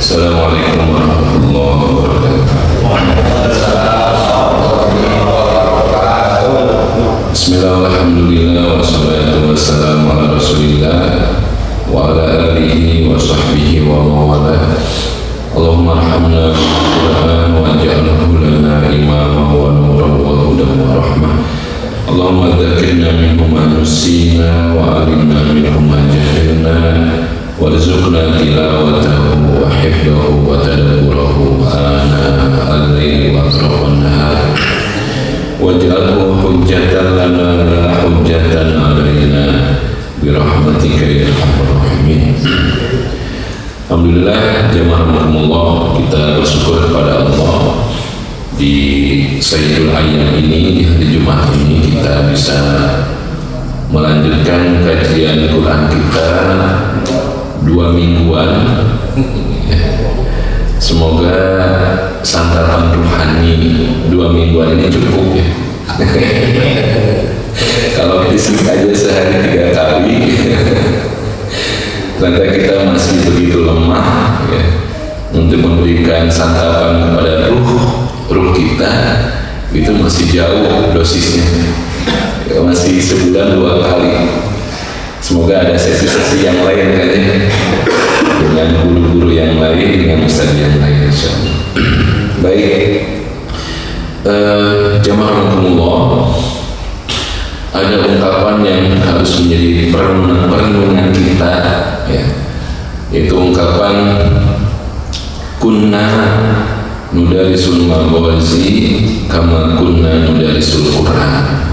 Assalamualaikum warahmatullahi wabarakatuh. Bismillah, alhamdulillah, wassalatu wassalamu ala rasulillah wa ala alihi wa sahbihi wa mawalah. Allahumma arhamna bil-Qur'an waj'alhu lana imama wa nuran wa hudan wa rahmah. Allahumma dzakirna minhu ma nusina wa alimna minhu ma jahilna warzuqna tilawatahu wa hifdahu wa tadabburahu ana al-laili wa atrafan nahar waj'alhu hujjatan lana la hujjatan alaina birahmatika ya arhamar rahimin. Alhamdulillah, jemaah rahimakumullah, kita bersyukur kepada Allah di Sayyidul Ayyam ini, di hari Jumat ini kita bisa melanjutkan kajian Quran kita 2 mingguan. Semoga santapan rohani 2 mingguan ini cukup ya. Kalau disebut aja sehari 3 kali, ternyata kita masih begitu lemah ya, untuk memberikan santapan kepada ruh kita, itu masih jauh dosisnya ya, masih sebulan 2 kali. Semoga ada sesi-sesi yang lain kan ya, dengan guru-guru yang lain, dengan ustaz yang lain insyaallah. Baik, jamaah rahimakumullah, ada ungkapan yang harus menjadi perenungan kita ya, yaitu ungkapan kunna nudarisul maghazi kama kunna nudarisul Quran.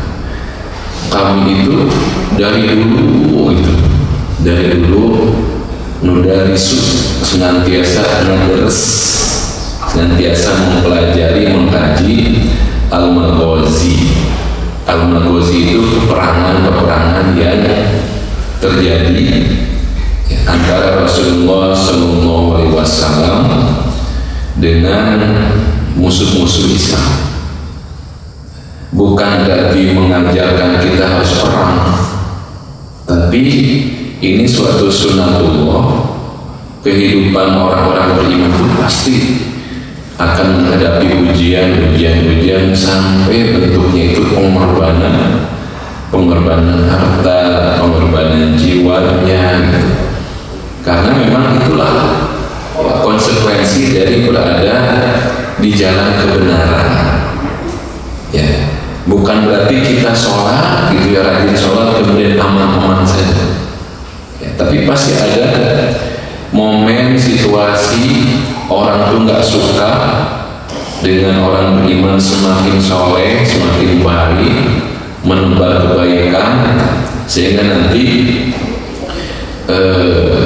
Kami itu dari dulu nudarisu, senantiasa mempelajari, mengkaji al-maghazi. Al-maghazi itu peperangan yang terjadi antara Rasulullah SAW dengan musuh-musuh Islam. Bukan berarti mengajarkan kita harus perang, tapi ini suatu sunatullah. Kehidupan orang-orang beriman itu pasti akan menghadapi ujian sampai bentuknya itu pengorbanan harta, pengorbanan jiwanya gitu. Karena memang itulah konsekuensi dari berada di jalan kebenaran ya. Bukan berarti kita sholat gitu ya, rajin sholat kemudian aman-aman saja ya, tapi pasti ada momen, situasi orang tuh nggak suka dengan orang beriman semakin soleh, semakin baik, menebar kebaikan, sehingga nanti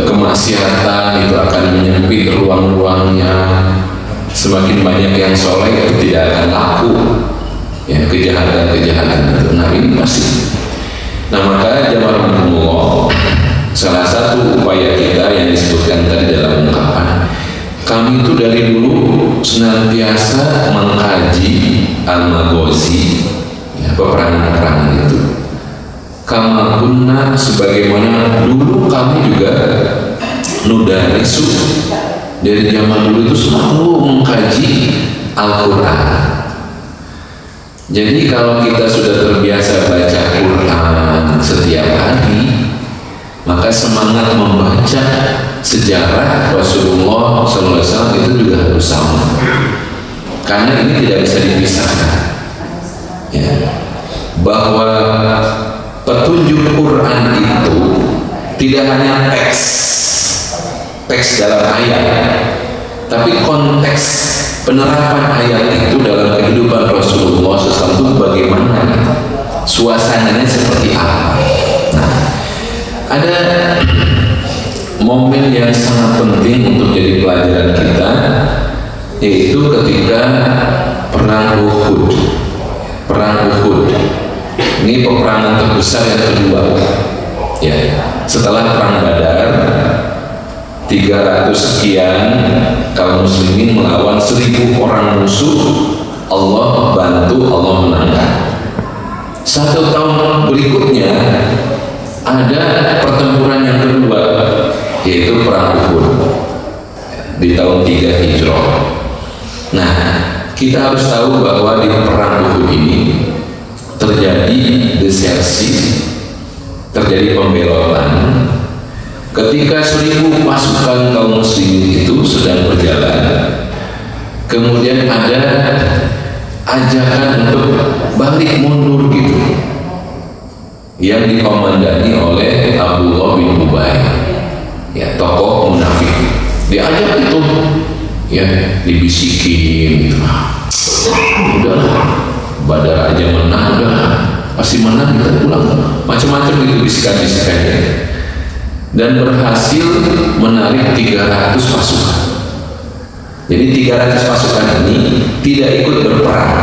kemaksiatan itu akan menyempit ruang-ruangnya. Semakin banyak yang soleh itu tidak akan laku ya, kejahatan itu. Nah ini pasti. Nah maka jamaah rahimakumullah, salah satu upaya kita yang disebutkan tadi dalam ungkapan, kami itu dari dulu senantiasa mengkaji al-maghazi ya, peperangan-peperangan itu. Kama kunna, sebagaimana dulu kami juga nudarisu, dari zaman dulu itu selalu mengkaji Al-Quran. Jadi kalau kita sudah terbiasa baca Quran setiap hari, maka semangat membaca sejarah Rasulullah SAW itu juga harus sama, karena ini tidak bisa dipisahkan ya, bahwa petunjuk Quran itu tidak hanya teks dalam ayat, tapi konteks penerapan ayat itu dalam kehidupan Rasulullah SAW itu bagaimana, suasananya seperti apa. Nah, ada momen yang sangat penting untuk jadi pelajaran kita, yaitu ketika perang Uhud. Ini peperangan terbesar yang kedua ya, setelah perang Badar 300 sekian kaum muslimin melawan 1000 orang musuh, Allah bantu, Allah menangkan. 1 tahun berikutnya ada pertempuran yang kedua, yaitu perang Uhud. di tahun 3 Hijrah. Nah, kita harus tahu bahwa di perang Uhud ini terjadi desersi, terjadi pembelotan ketika 1000 pasukan kaum muslimin itu sedang berjalan. Kemudian ada ajakan untuk balik mundur gitu, yang dikomandani oleh Abdullah bin Ubay, ya, tokoh munafik. Diajak itu, ya, dibisikin gitu. Udahlah, Badar aja menang, udahlah, pasti menang, kita pulang. Macam-macam itu bisikan-bisikannya. Dan berhasil menarik 300 pasukan. Jadi 300 pasukan ini tidak ikut berperang,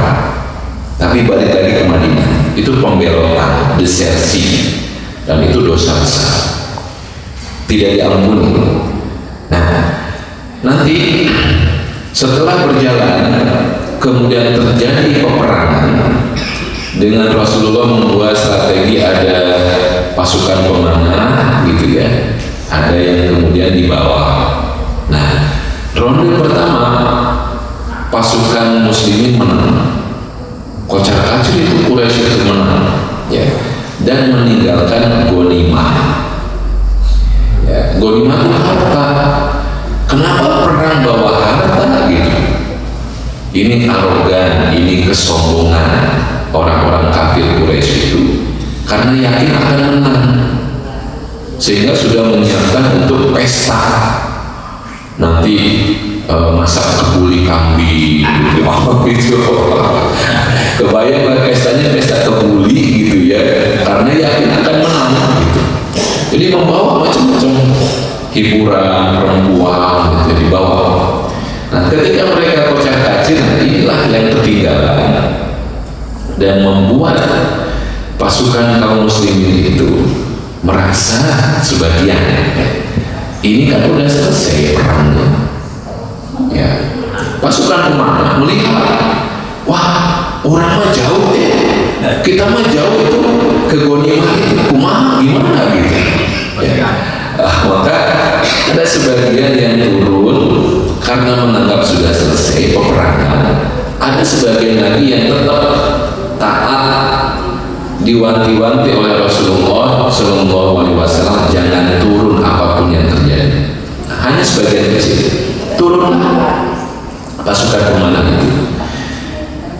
tapi balik lagi ke Madinah. Itu pembelotan, desersi, dan itu dosa besar, tidak diampuni. Nah, nanti setelah berjalan, kemudian terjadi peperangan dengan Rasulullah membuat strategi, ada pasukan pemanah gitu ya, ada yang kemudian di bawah. Nah, ronde pertama pasukan muslimin menang, kocar-kacir itu Quraisy itu menang, ya, dan meninggalkan ghanimah. Ya, ghanimah itu harta. Kenapa perang bawa harta gitu? Ini arogan, ini kesombongan orang-orang kafir Quraisy itu, karena yakin akan menang, sehingga sudah menyiapkan untuk pesta. Nanti masak kebuli kambing gitu, gitu. Kebayang lah pestanya, pesta kebuli gitu ya, karena yakin akan menang gitu. Jadi membawa macam-macam hiburan perempuan gitu dibawa. Nah, ketika mereka kocar-kacir, inilah yang ketinggalan dan membuat pasukan kaum muslimin itu merasa sebagian, ini kan udah selesai perangnya, ya. Pasukan pemanah melihat, wah, orang mah jauh ya, kita mah jauh itu ke ghanimah itu, kumaha gimana gitu, ya. Maka ada sebagian yang turun karena menganggap sudah selesai peperangan. Ada sebagian lagi yang tetap taat, diwanti-wanti oleh Rasulullah SAW, jangan turun apapun yang terjadi. Hanya sebagian kecil turun pasukan pemanah itu.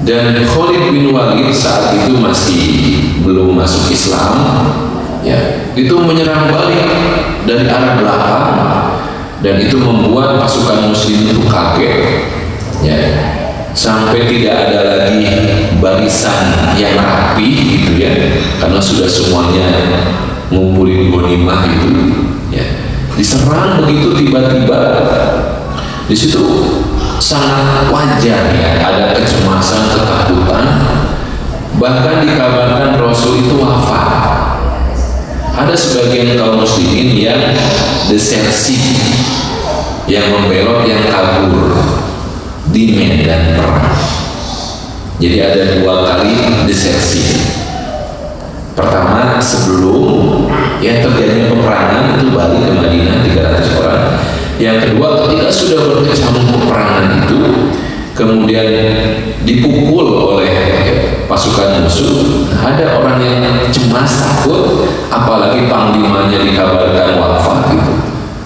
Dan Khalid bin Walid saat itu masih belum masuk Islam, ya, itu menyerang balik dari arah belakang, dan itu membuat pasukan muslim itu kaget, ya, sampai tidak ada lagi barisan yang rapi gitu ya, karena sudah semuanya ngumpulin ghanimah itu, ya, diserang begitu tiba-tiba. Di situ sangat wajar ya, ada kecemasan, ketakutan, bahkan dikabarkan Rasul itu wafat. Ada sebagian kaum muslimin yang desersi, yang membelot, yang kabur di medan perang. Jadi ada 2 kali desersi. Pertama sebelum yang terjadi peperangan itu balik ke Madinah 300 orang. Yang kedua ketika sudah berkecamuk peperangan itu, kemudian dipukul oleh pasukan musuh, ada orang yang cemas, takut, apalagi panglimanya dikabarkan wafat gitu.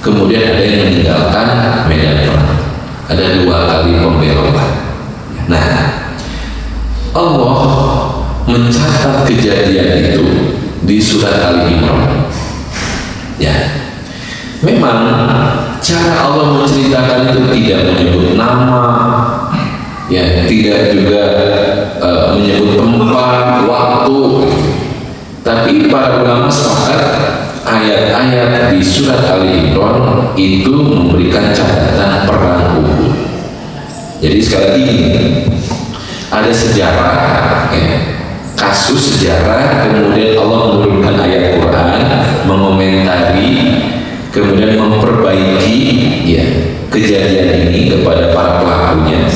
Kemudian ada yang meninggalkan medan perang. Ada 2 kali pembelotan. Nah, Allah mencatat kejadian itu di surat Ali Imran. Ya, memang cara Allah menceritakan itu tidak menyebut nama, ya, tidak juga menyebut tempat, waktu, tapi para ulama sepakat ayat-ayat di surat Ali Imran itu memberikan catatan perang Uhud. Jadi sekali lagi ada sejarah, ya, kasus sejarah, kemudian Allah menurunkan ayat Quran, mengomentari, kemudian memperbaiki, ya, kejadian ini kepada para pelakunya.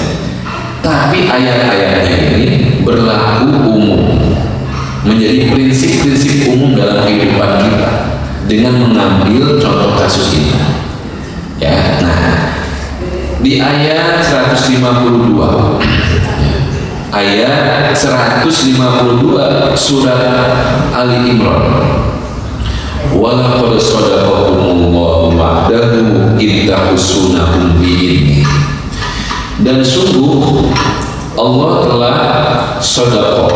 Tapi ayat-ayatnya ini berlaku umum, menjadi prinsip-prinsip umum dalam kehidupan kita dengan mengambil contoh kasus ini. Ya, nah, di ayat 152. Ayat 152 surat Ali Imran. Walaqad sadaqakumullahu wa'dahu ittahsunahum bi'idni. Dan sungguh Allah telah sedekah.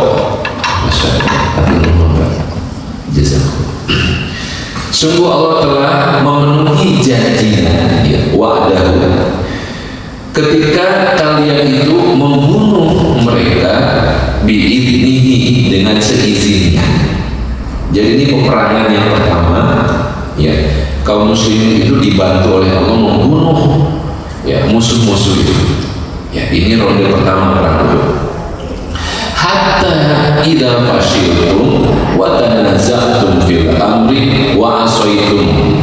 Sungguh Allah telah memenuhi janjinya, ya, wa'dahu, ketika kalian itu membunuh mereka bi'idnihi, dengan seizinnya. Jadi ini peperangan yang pertama, ya, kaum muslimin itu dibantu oleh Allah membunuh, ya, musuh-musuh itu. Ya, ini ronde pertama perang Uhud. Hatta idza fashiltum wa tanaza'tum fil amri wa asaitum.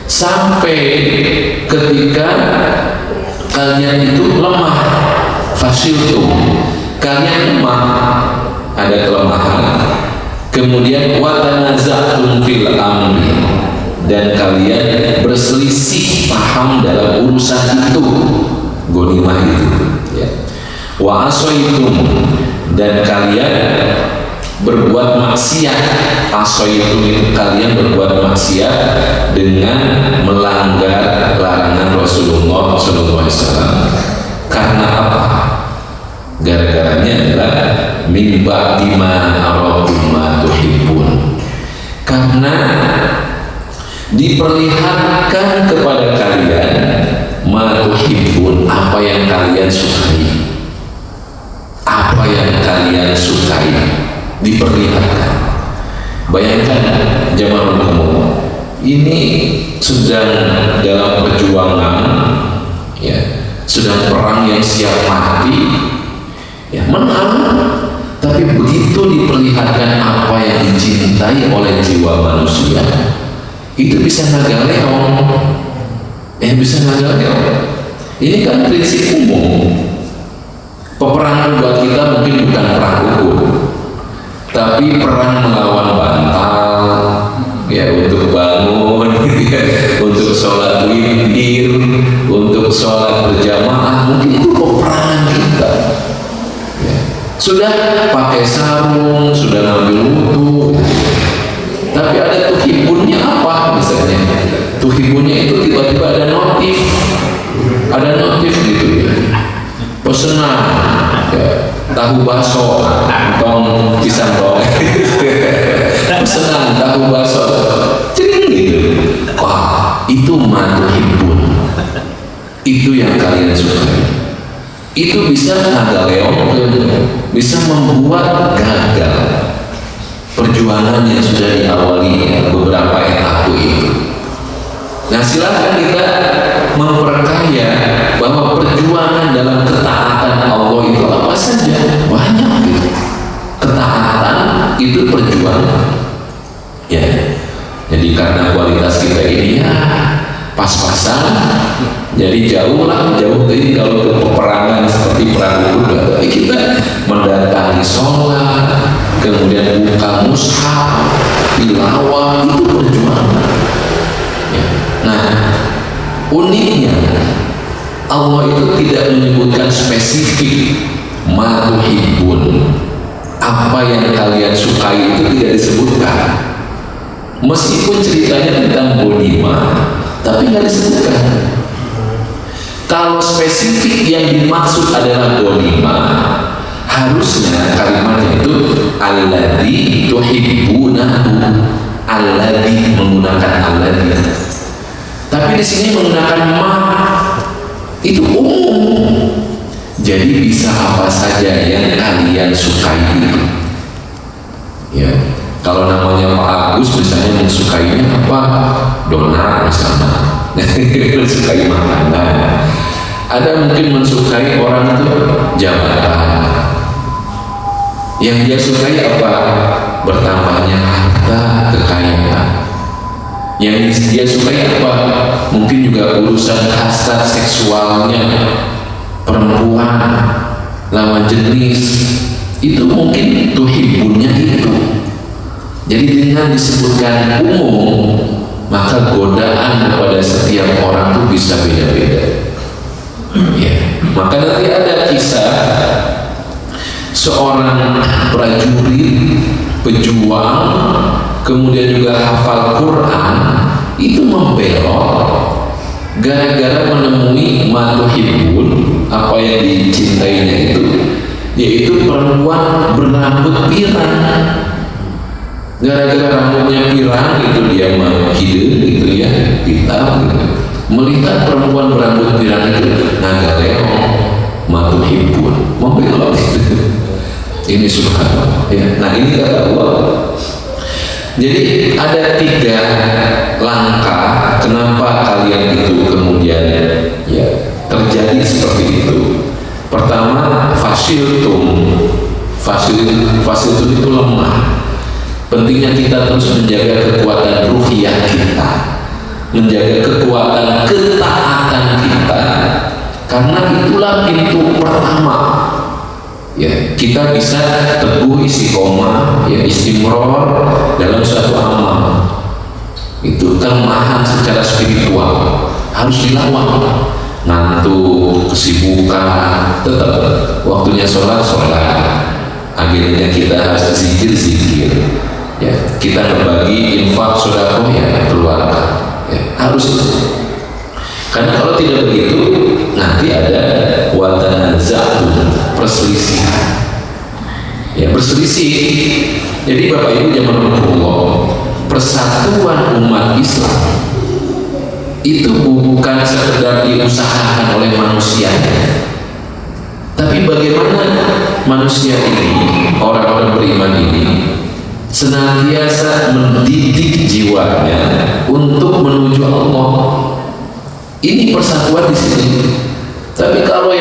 Sampai ketika kalian itu lemah, fashiltum, kalian lemah, ada kelemahan. Kemudian wa tanaza'tum fil amri, dan kalian berselisih paham dalam urusan itu, ghanimah itu, ya. Wa asaitum, dan kalian berbuat maksiat. Asaitum itu kalian berbuat maksiat dengan melanggar larangan Rasulullah SAW. Karena apa? Gara-garanya adalah min ba'di ma arakum ma tuhibbun. Karena diperlihatkan kepada kalian ma tuhibbun, apa yang kalian sukai. Apa yang kalian sukai diperlihatkan. Bayangkan zaman kamu ini sedang dalam perjuangan, ya, sedang perang yang siap mati, ya, menang, tapi begitu diperlihatkan apa yang dicintai oleh jiwa manusia, itu bisa nagaleong, bisa nagaleong. Ini kan prinsip umum. Peperangan buat kita mungkin bukan perang Uhud, tapi perang melawan bantal, ya, untuk bangun, ya, untuk sholat witir, untuk sholat berjamaah, mungkin itu peperangan kita. Ya. Sudah pakai sarung, sudah ngambil wudu, tapi ada tuhibunnya apa misalnya? Tuhibunnya itu tiba-tiba ada notif gitu, ya. Pesanan, ya, tahu bakso, tong pisang goreng, pesanan tahu bakso, cering gitu. Wah, itu matuhibun, itu yang kalian sukai. Itu bisa ngagaleong, bisa membuat gagal perjuangan yang sudah diawali beberapa etape itu. Nah, silakan kita memperkaya bahwa perjuangan dalam ketaatan Allah itu apa saja, banyak gitu. Ketaatan itu perjuangan, ya. Jadi karena kualitas kita ini, ya, pas-pasan, jadi jauh dari kalau ke peperangan seperti perang Uhud. Tapi kita mendatangi sholat, kemudian buka mushaf, tilawah, itu perjuangan. Ya. Nah, uniknya Allah itu tidak menyebutkan spesifik matuhibun, apa yang kalian sukai itu tidak disebutkan. Meskipun ceritanya tentang ghanimah, tapi nggak disebutkan. Kalau spesifik yang dimaksud adalah ghanimah, harusnya kalimatnya itu alladzi tuhibbunahu, alladzi, menggunakan alladzi. Tapi di sini menggunakan ma, itu umum. Jadi bisa apa saja yang kalian sukai itu. Ya, kalau namanya Pak Agus misalnya sukainya apa? Donat misalnya. Mensukai makanan. Ada mungkin mensukai orang itu jabatan. Yang dia sukai apa? Bertambahnya harta, kekayaan. Yang dia sukai apa? Mungkin juga urusan hasrat seksualnya, perempuan, lawan jenis, itu mungkin tuhibunnya itu. Jadi dengan disebutkan umum, maka godaan kepada setiap orang itu bisa beda-beda. Maka nanti ada kisah seorang prajurit pejuang kemudian juga hafal Quran itu membelot gara-gara menemui matuhibun, apa yang dicintainya itu, yaitu perempuan berambut pirang. Gara-gara rambutnya pirang itu dia menghidung gitu ya, hitam gitu. Melihat perempuan berambut pirang itu nagaleo matuhibun, membelot itu. Ini subhanallah ya. Nah ini kata Allah. Jadi ada 3 langkah kenapa kalian itu kemudian ya terjadi seperti itu. Pertama, fasiltum itu lemah. Pentingnya kita terus menjaga kekuatan ruhiyah kita, menjaga kekuatan ketaatan kita, karena itulah pintu pertama ya kita bisa teguh istiqomah ya, istimror dalam suatu amal. Itu kelemahan secara spiritual harus dilawan. Ngantuk, kesibukan, tetap waktunya sholat, akhirnya kita harus zikir ya, kita berbagi infak sedekah ya, keluarga ya, harus itu. Karena kalau tidak begitu nanti ada watanazatu, perselisihan ya, berselisih. Jadi Bapak Ibu jamaah Allah, persatuan umat Islam itu bukan sekedar diusahakan oleh manusia, tapi bagaimana manusia ini, orang-orang beriman ini senantiasa mendidik jiwanya untuk menuju Allah. Ini persatuan di sini. Tapi kalau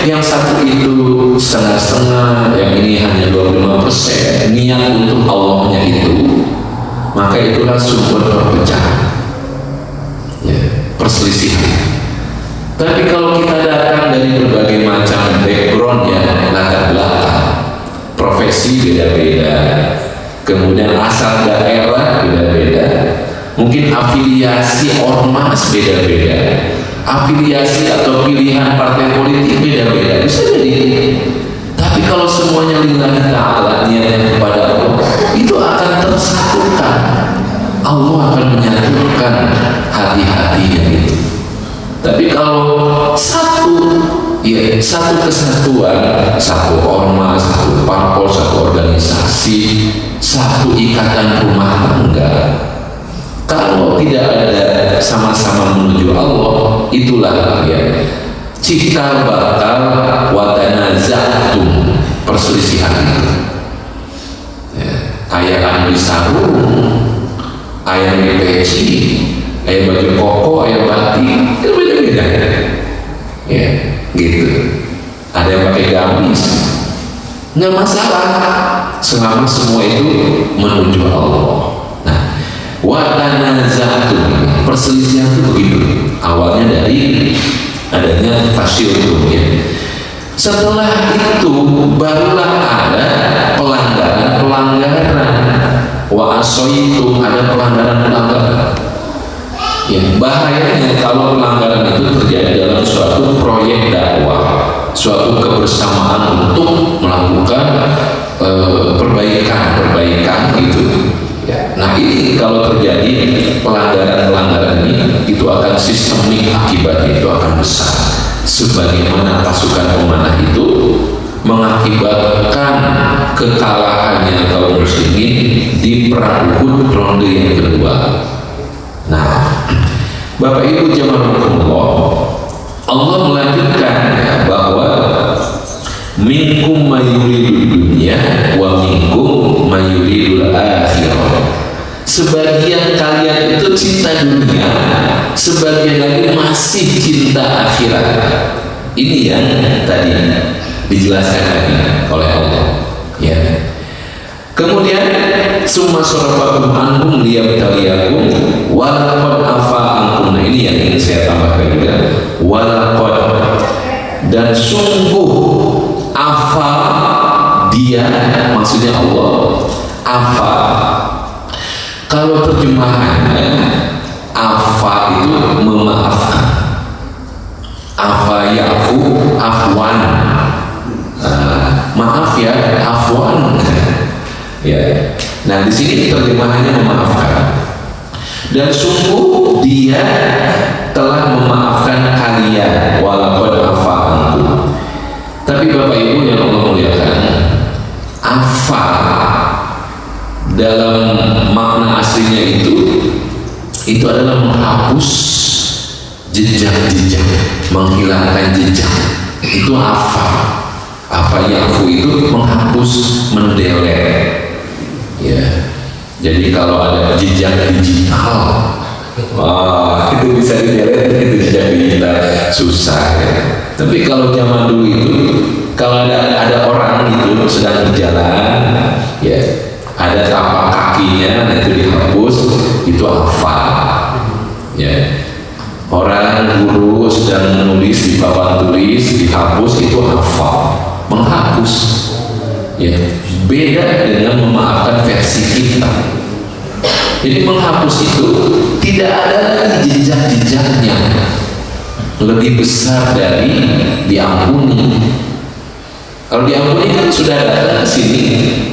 yang satu itu setengah-setengah, yang ini hanya 25% niat untuk Allahnya itu, maka itulah sumber perpecahan ya, perselisihan. Tapi kalau kita datang dari berbagai macam background ya, latar belakang, profesi beda-beda, kemudian asal daerah beda-beda, mungkin afiliasi ormas beda-beda, afiliasi atau pilihan partai politik beda-beda, bisa jadi. Tapi kalau semuanya lillahi ta'ala, niatnya kepada Allah, itu akan tersatukan. Allah akan menyatukan hati-hatinya itu. Tapi kalau satu kesatuan, satu ormas, satu parpol, satu organisasi, satu ikatan rumah tangga, kalau tidak ada sama-sama menuju Allah, itulah ya cikal bakal watanazatum, perselisihan itu ya, ayam di sarung, ayam di peci, ayam baju koko, ayam batik, itu beda-beda ya gitu. Ada yang pakai gamis, nggak masalah selama semua itu menuju Allah. Nah, watanazatum, perselisihan itu begitu. Awalnya dari adanya fasyiltum ya. Setelah itu barulah ada pelanggaran. Wa asoitum, ada pelanggaran. Ya, bahayanya kalau pelanggaran itu terjadi dalam suatu proyek dakwah, suatu kebersamaan untuk melakukan perbaikan gitu. Ya, nah ini kalau terjadi pelanggaran ini, itu akan sistemik, akibatnya itu akan besar. Sebagaimana pasukan pemanah itu mengakibatkan kekalahannya kaum muslimin di perang Uhud ronde yang kedua. Nah, Bapak Ibu jamaah Allah melanjutkan ya, bahwa minkum mayuridul dunya wa minkum mayuridul akhirah. Sebagian kalian itu cinta dunia, sebagian lagi masih cinta akhirat. Ini yang tadi dijelaskan lagi oleh Allah ya. Kemudian summa sarafakum anhum liyabtaliyakum wa laqad afa ankum. Nah, ini yang ingin saya tambahkan juga, wa laqad, dan sungguh afa dia, maksudnya Allah. Afa, kalau terjemahannya afa itu memaafkan. Afa yafu afwan. Maaf ya, afwan. Ya. Nah, di sini terjemahannya memaafkan. Dan sungguh dia telah memaafkan kalian walaupun afa ankum. Tapi Bapak Ibu yang Allah muliakan, afa dalam makna aslinya itu adalah menghapus jejak-jejak, menghilangkan jejak. Itu afa. Afa yafu itu menghapus, mendelete. Ya. Jadi kalau ada jejak digital, wah, itu bisa di-delete, itu jejak digital susah ya. Tapi kalau zaman dulu itu, kalau ada orang itu sedang berjalan, ya, ada tapak kakinya, nah itu dihapus, itu afa. Ya. Orang guru sedang menulis di papan tulis, dihapus, itu afa, menghapus. Ya, beda dengan memaafkan versi kita. Jadi menghapus itu tidak ada lagi jejak-jejaknya, lebih besar dari diampuni. Kalau diampuni kan sudah datang ke sini,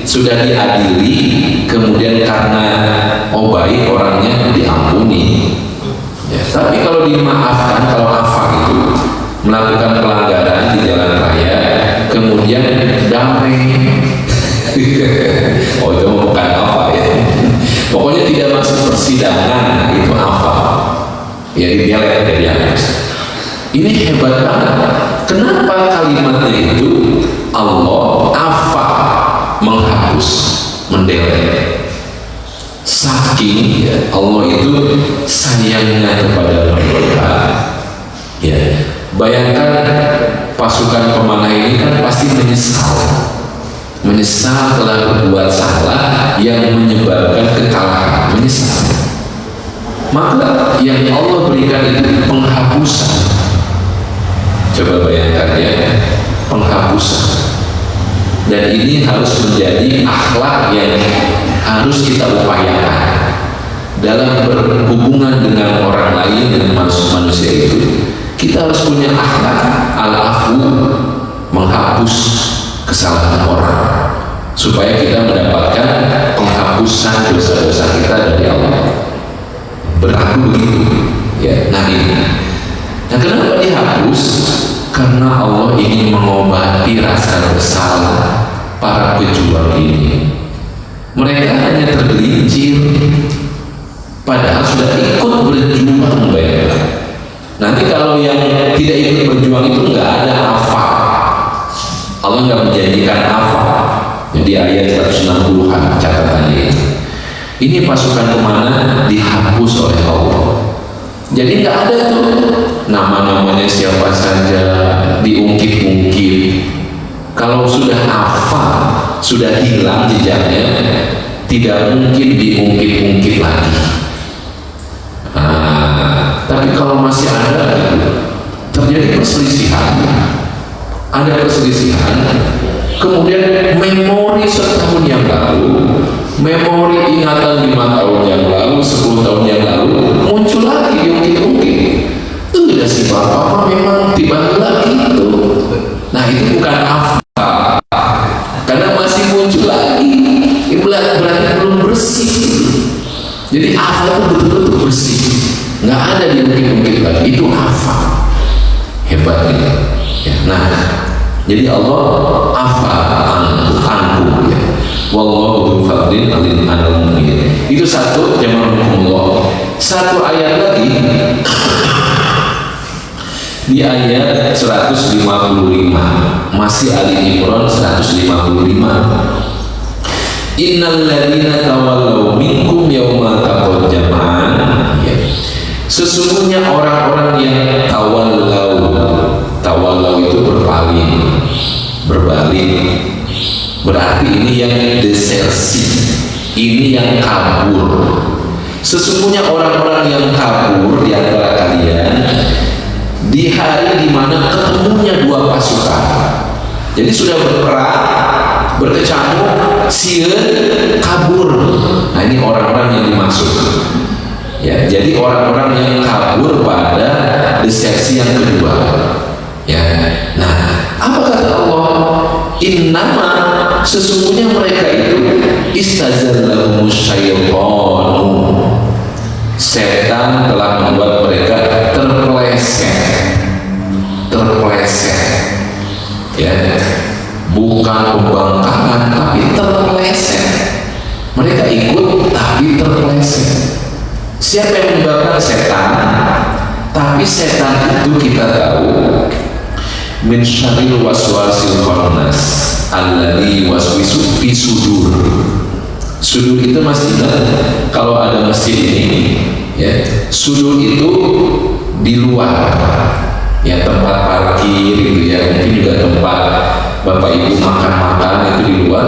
sudah diadili, kemudian karena baik orangnya diampuni. Ya, tapi kalau dimaafkan, kalau afa itu melakukan pelanggaran di jalan raya, kemudian damai. Oh, itu bukan apa ya. Pokoknya tidak masuk persidangan, itu apa? Ya, didelete, dihapus. Ini hebat banget. Kenapa kalimatnya itu Allah afa, menghapus, mendelete? Saking ya, Allah itu sayangnya kepada mereka. Ya, bayangkan pasukan pemanah ini kan pasti menyesal telah berbuat salah yang menyebabkan kekalahan, menyesal. Maka yang Allah berikan itu penghapusan. Coba bayangkan ya, penghapusan. Dan ini harus menjadi akhlak yang harus kita upayakan dalam berhubungan dengan orang lain, dengan manusia itu. Kita harus punya akhlak al-afu, menghapus kesalahan orang, supaya kita mendapatkan penghapusan dosa-dosa kita dari Allah. Berlaku begitu ya. Nah kenapa dihapus? Karena Allah ingin mengobati rasa bersalah para pejuang ini. Mereka hanya tergelincir, padahal sudah ikut berjuang. Nanti kalau yang tidak ikut berjuang itu nggak ada afa. Allah nggak menjanjikan apa. Jadi ayat 160-an catatannya ini pasukan kemana dihapus oleh Allah. Jadi nggak ada tuh nama-namanya siapa saja diungkit-ungkit. Kalau sudah apa, sudah hilang jejaknya, tidak mungkin diungkit-ungkit lagi. Tapi kalau masih ada, terjadi perselisihan. Ada perselisihan, kemudian memori setahun yang lalu, memori ingatan 5 tahun yang lalu, 10 tahun yang lalu muncul lagi diungkit-ungkit. Itu udah si bapak memang tiba lagi itu. Nah itu bukan apa, karena masih muncul lagi. Itu berarti belum bersih. Jadi apa itu betul-betul bersih, nggak ada diungkit-ungkit lagi. Itu apa? Hebatnya. Ya, nah, jadi Allah afa anhu ya. Wallahu dzul fadlin 'alal mu'minin. Itu satu jamaahullah. Satu ayat lagi di ayat 155, masih Ali Imran 155. Innal ladzina tawallaw minkum yawmal taqal jam'an. Ya. Sesungguhnya orang-orang yang tawallaw itu berpaling, berbalik, berarti ini yang desersi, ini yang kabur. Sesungguhnya orang-orang yang kabur di antara kalian di hari dimana ketemunya dua pasukan. Jadi sudah berperang, berkecamuk, sieun, kabur. Nah ini orang-orang yang dimaksud. Ya, jadi orang-orang yang kabur pada deseksi yang kedua. Ya, nah, apa kata Allah? Innama, sesungguhnya mereka itu istazallahum syaitanu, setan telah membuat mereka terpeleset, ya, bukan pembangkangan tapi terpeleset. Mereka ikut tapi terpeleset. Siapa yang menyebabkan setan? Tapi setan itu kita tahu min syarril waswasil khannas alladzi waswisu fi sudur. Sudur itu masih ingat kalau ada masjid ini, ya, sudur itu di luar, ya, tempat parkir gitu ya, mungkin juga tempat bapak ibu makan-makan itu di luar,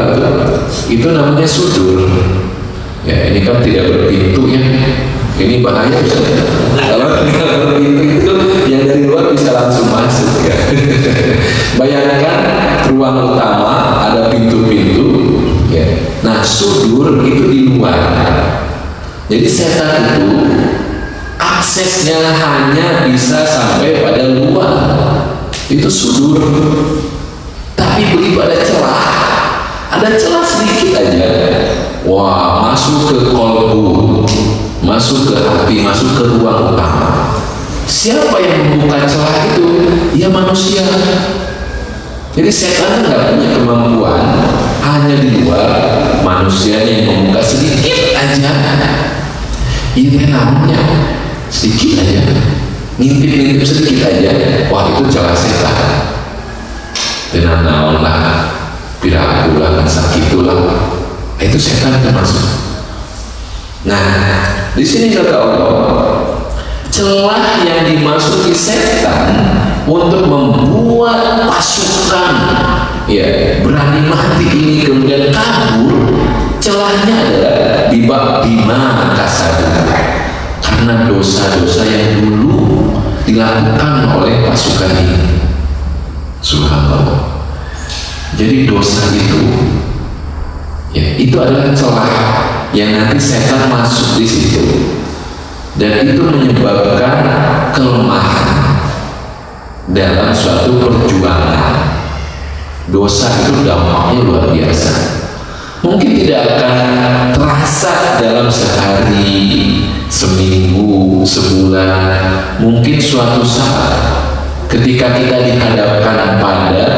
itu namanya sudur. Ya, ini kan tidak berpintu ya, ini bahaya kalau tidak berpintu itu yang dari luar bisa langsung masuk ya. Bayangkan ruang utama ada pintu-pintu ya. Nah, sudur itu di luar. Jadi setan itu aksesnya hanya bisa sampai pada luar. Itu sudur. Tapi begitu ada celah sedikit aja, wah, masuk ke kolbu, masuk ke hati, masuk ke ruang utama. Siapa yang membuka celah itu? Ya manusia. Jadi setan nggak punya kemampuan, hanya di luar, manusia yang membuka sedikit aja. Ini namanya sedikit aja, ngintip sedikit aja, wah, itu celah setan. Dengan naonlah pirakulah sakitulah, itu setan termasuk. Nah, di sini kata Allah, celah yang dimasuki setan untuk membuat pasukan, ya, berani mati ini kemudian kabur, celahnya adalah bima kasabu, karena dosa-dosa yang dulu dilakukan oleh pasukan ini. Subhanallah. Jadi dosa itu, ya, itu adalah celah yang nanti setan masuk di situ, dan itu menyebabkan kelemahan dalam suatu perjuangan. Dosa itu dampaknya luar biasa. Mungkin tidak akan terasa dalam sehari, seminggu, sebulan. Mungkin suatu saat ketika kita dihadapkan pada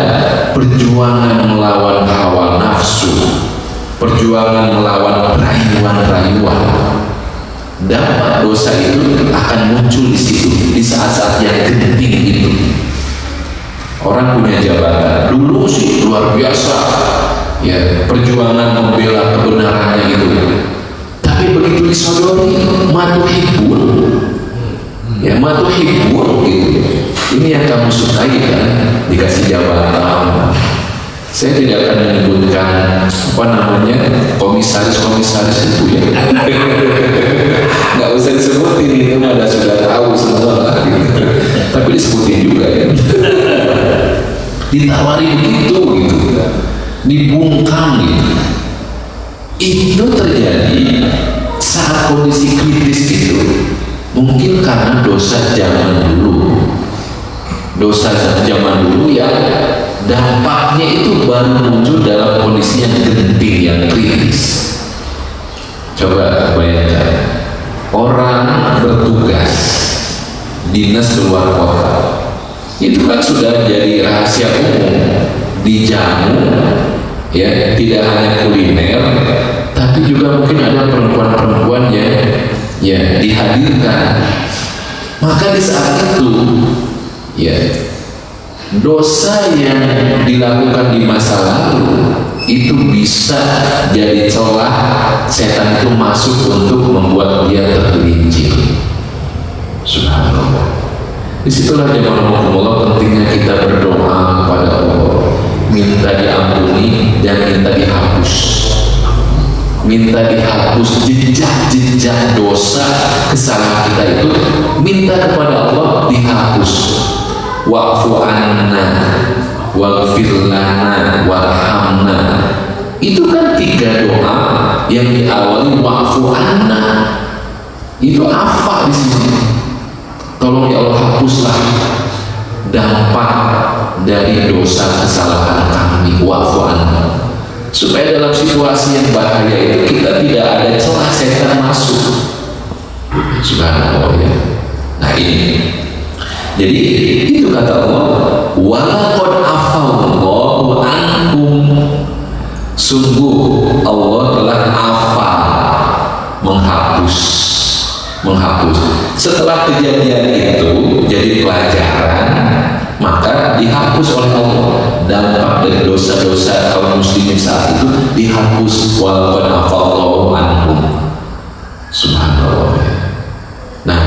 perjuangan melawan hawa nafsu, perjuangan melawan rayuan-rayuan, dampak dosa itu akan muncul di situ, di saat-saat yang genting itu. Orang punya jabatan, dulu sih luar biasa, ya, perjuangan membela kebenarannya itu. Tapi begitu disodori, matuhibun, ya, matuhibun gitu. Ini yang kamu sukai kan, dikasih jabatan. Saya tidak akan menyebutkan apa namanya, komisaris itu ya. Nggak usah disebutin, itu ada sudah tahu semua lah gitu. Tapi disebutin juga ya. Ditawari begitu gitu, dibungkam gitu. Itu terjadi saat kondisi kritis itu. Mungkin karena dosa zaman dulu. Dosa zaman dulu yang dampaknya itu baru muncul dalam kondisi yang genting, yang kritis. Coba bayangkan, orang bertugas dinas keluar kota, itu kan sudah jadi rahasia umum, dijamu, ya, tidak hanya kuliner, tapi juga mungkin ada perempuan-perempuan yang, ya, dihadirkan. Maka di saat itu, ya, dosa yang dilakukan di masa lalu itu bisa jadi celah setan itu masuk untuk membuat dia tergelincir. Subhanallah. Disitulah Allah pentingnya kita berdoa kepada Allah, minta diampuni dan minta dihapus. Minta dihapus jejak-jejak dosa kesalahan kita itu, minta kepada Allah dihapus. Wa'fu anna waghfir lana warhamna. Itu kan 3 doa yang diawali wa'fu anna. Itu apa di sini? Tolong ya Allah, hapuslah dampak dari dosa kesalahan kami, wa'fu anna, supaya dalam situasi yang bahaya itu kita tidak ada celah setan masuk. Subhanallah ya. Nah ini, jadi itu kata Allah, walaqad afallahu ankum, sungguh Allah telah afa, menghapus. Setelah kejadian itu jadi pelajaran, maka dihapus oleh Allah dampak dari dosa-dosa kaum muslimin saat itu, dihapus. Walaqad afallahu ankum. Subhanallah. Nah,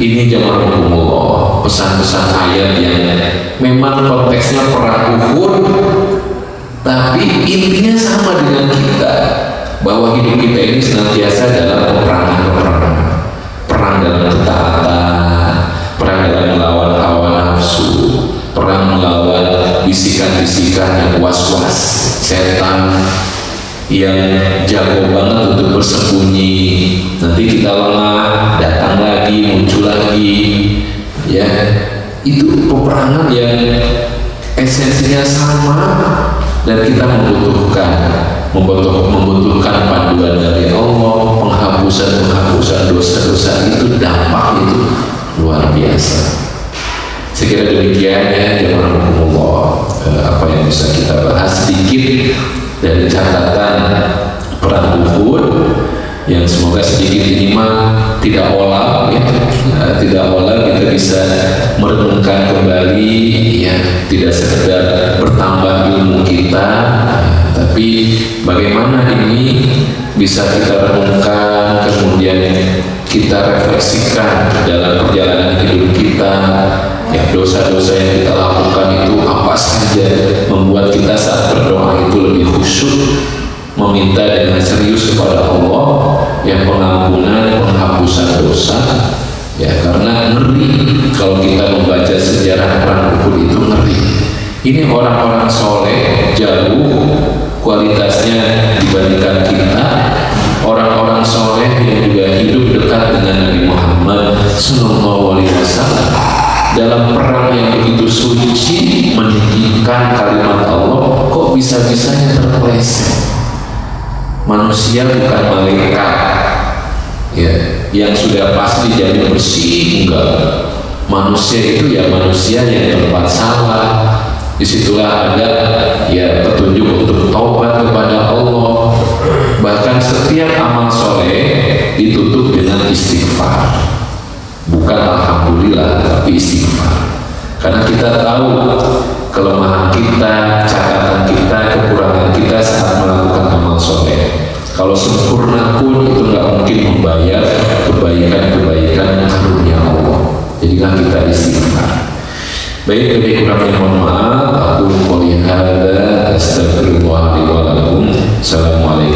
ini jamaah pesan-pesan ayat yang memang konteksnya perang Uhud, tapi intinya sama dengan kita, bahwa hidup kita ini senantiasa dalam peperangan, perang dalam ketaatan, perang dalam melawan hawa nafsu, perang melawan bisikan-bisikan yang was-was setan yang jago banget untuk bersembunyi. Nanti kita lengah, datang lagi, muncul lagi, ya. Itu peperangan yang esensinya sama, dan kita membutuhkan panduan dari Allah, penghapusan dosa-dosa itu, dampak itu luar biasa. Sekira demikian ya jamaah, apa yang bisa kita bahas sedikit dari catatan perang Uhud, yang semoga sedikit ini mah tidak olah ya, tidak olah, kita bisa merenungkan kembali ya, tidak sekedar bertambah ilmu kita, tapi bagaimana ini bisa kita renungkan, kemudian kita refleksikan dalam perjalanan hidup kita ya, dosa-dosa yang kita lakukan itu apa saja membuat kita saat berdoa itu lebih khusyuk, meminta dengan serius kepada Allah yang pengampunan, penghapusan dosa ya, karena ngeri kalau kita membaca sejarah perang Uhud itu ngeri. Ini orang-orang soleh jauh kualitasnya dibandingkan kita, orang-orang soleh yang juga hidup dekat dengan Nabi Muhammad SAW dalam perang yang begitu suci meninggikan kalimat Allah, kok bisa-bisanya terpeleset. Manusia bukan malaikat ya, yang sudah pasti jadi bersih, enggak. Manusia itu ya manusia yang tempat salah. Disitulah ada ya petunjuk untuk taubat kepada Allah. Bahkan setiap amal soleh ditutup dengan istighfar, bukan alhamdulillah tapi istighfar, karena kita tahu kelemahan kita, catatan kita, kekurangan kita saat melakukan amal soleh. Kalau sempurna pun itu nggak mungkin membayar kebaikan-kebaikan karunia Allah. Jadilah kita istighfar. Baik, lebih kurangnya mohon maaf. Aku qouli hadza, astagfirullah li wa lakum. Assalamualaikum.